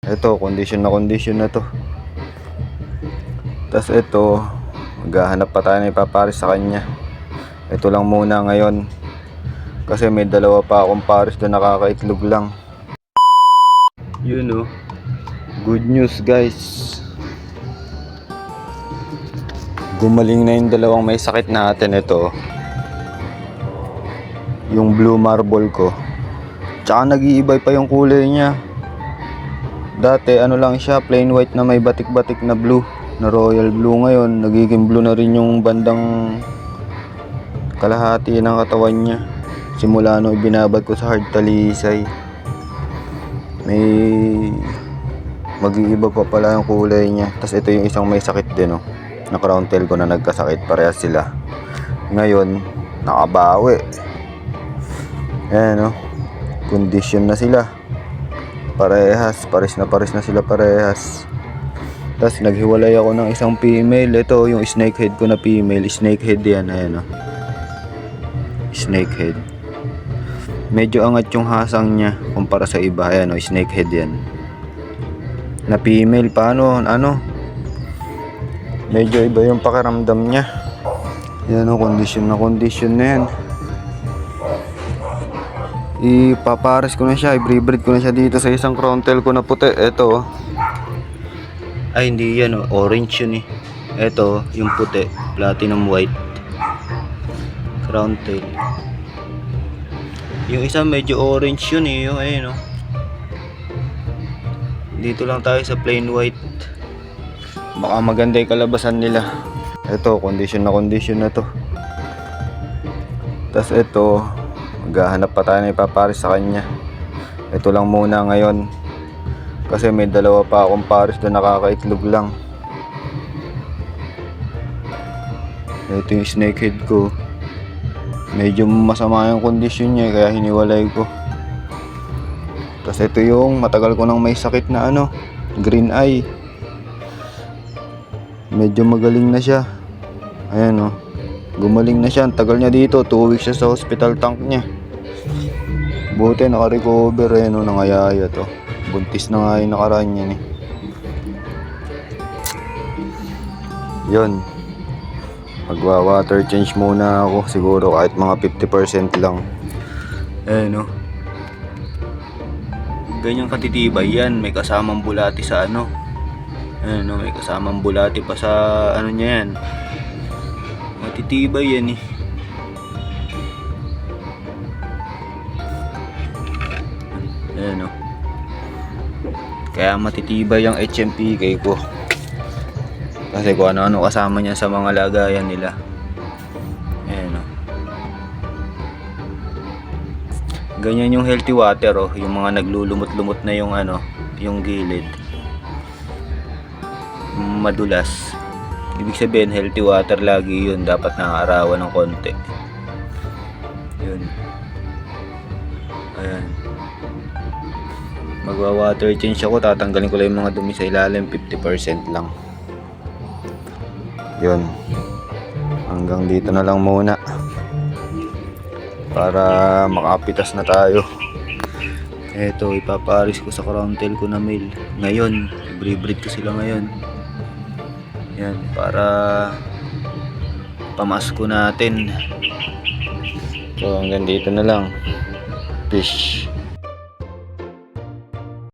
Ito, condition na to. Tas ito, maghahanap pa tayo na ipapares sa kanya. Ito lang muna ngayon. Kasi may dalawa pa akong pares na nakakaitlog lang. Yun oh. Good news guys. Gumaling na yung dalawang may sakit natin. Ito yung blue marble ko. Tsaka nag-iiba pa yung kulay niya. Dati ano lang siya, plain white na may batik-batik na blue, na royal blue. Ngayon nagiging blue na rin yung bandang kalahati ng katawan niya. Simula nung ibinabad ko sa hard talisay, may mag-iiba pa pala yung kulay niya. Tapos ito yung isang may sakit din oh, na crown tail ko na nagkasakit. Parehas sila. Ngayon nakabawi. Ayan oh, condition na sila. Parehas, pares na sila parehas. Tapos naghiwalay ako ng isang female. Ito yung snakehead ko na female. Snakehead yan, ayan o. Snakehead. Medyo angat yung hasang niya kumpara sa iba. Ayan o, snakehead yan. Na female, paano, ano? Medyo iba yung pakiramdam niya. Yan o, condition na yan. Ipapares ko na siya, i-breed ko na siya dito sa isang crown tail ko na puti. Ito ay hindi yan oh, orange yun eh. Ito yung puti, platinum white crown tail. Yung isa medyo orange yun eh, yung ayun oh. Dito lang tayo sa plain white. Baka maganda yung kalabasan nila. Ito condition na to. Tas ito, maghahanap pa tayo na ipapares sa kanya. Ito lang muna ngayon. Kasi may dalawa pa akong pares na nakakaitlog lang. Ito yung snakehead ko. Medyo masama yung kondisyon niya kaya hiniwalay ko. Tapos ito yung matagal ko nang may sakit na ano, green eye. Medyo magaling na siya. Ayan o, gumaling na siya. Ang tagal niya dito, 2 weeks siya sa hospital tank niya. Buti naka-recover eh, no, nangayaya to. Buntis na nga yung nakaraan niya eh. Yun, magwa-water change muna ako. Siguro kahit mga 50% lang. No, ganyang katitibay yan. May kasamang bulati sa ano. No, may kasamang bulati pa sa ano niya yan. Matitibay yan eh. No, kaya matitibay yung HMPK ko. Kasi kung ano-ano kasama niya sa mga lagayan nila. Ayan o. Ganyan yung healthy water oh. Yung mga naglulumot-lumot na yung ano, yung gilid, madulas. Ibig sabihin healthy water lagi yun. Dapat nakaarawan ng konti. Yun. Ayan. Magwa-water change ako. Tatanggalin ko lang yung mga dumi sa ilalim. 50% lang. Yun. Hanggang dito na lang muna. Para makapitas na tayo. Eto, ipaparis ko sa crown tail ko na male. Ngayon, i-breed ko sila ngayon. Yan, para pamasko natin. So, hanggang dito na lang. Fish.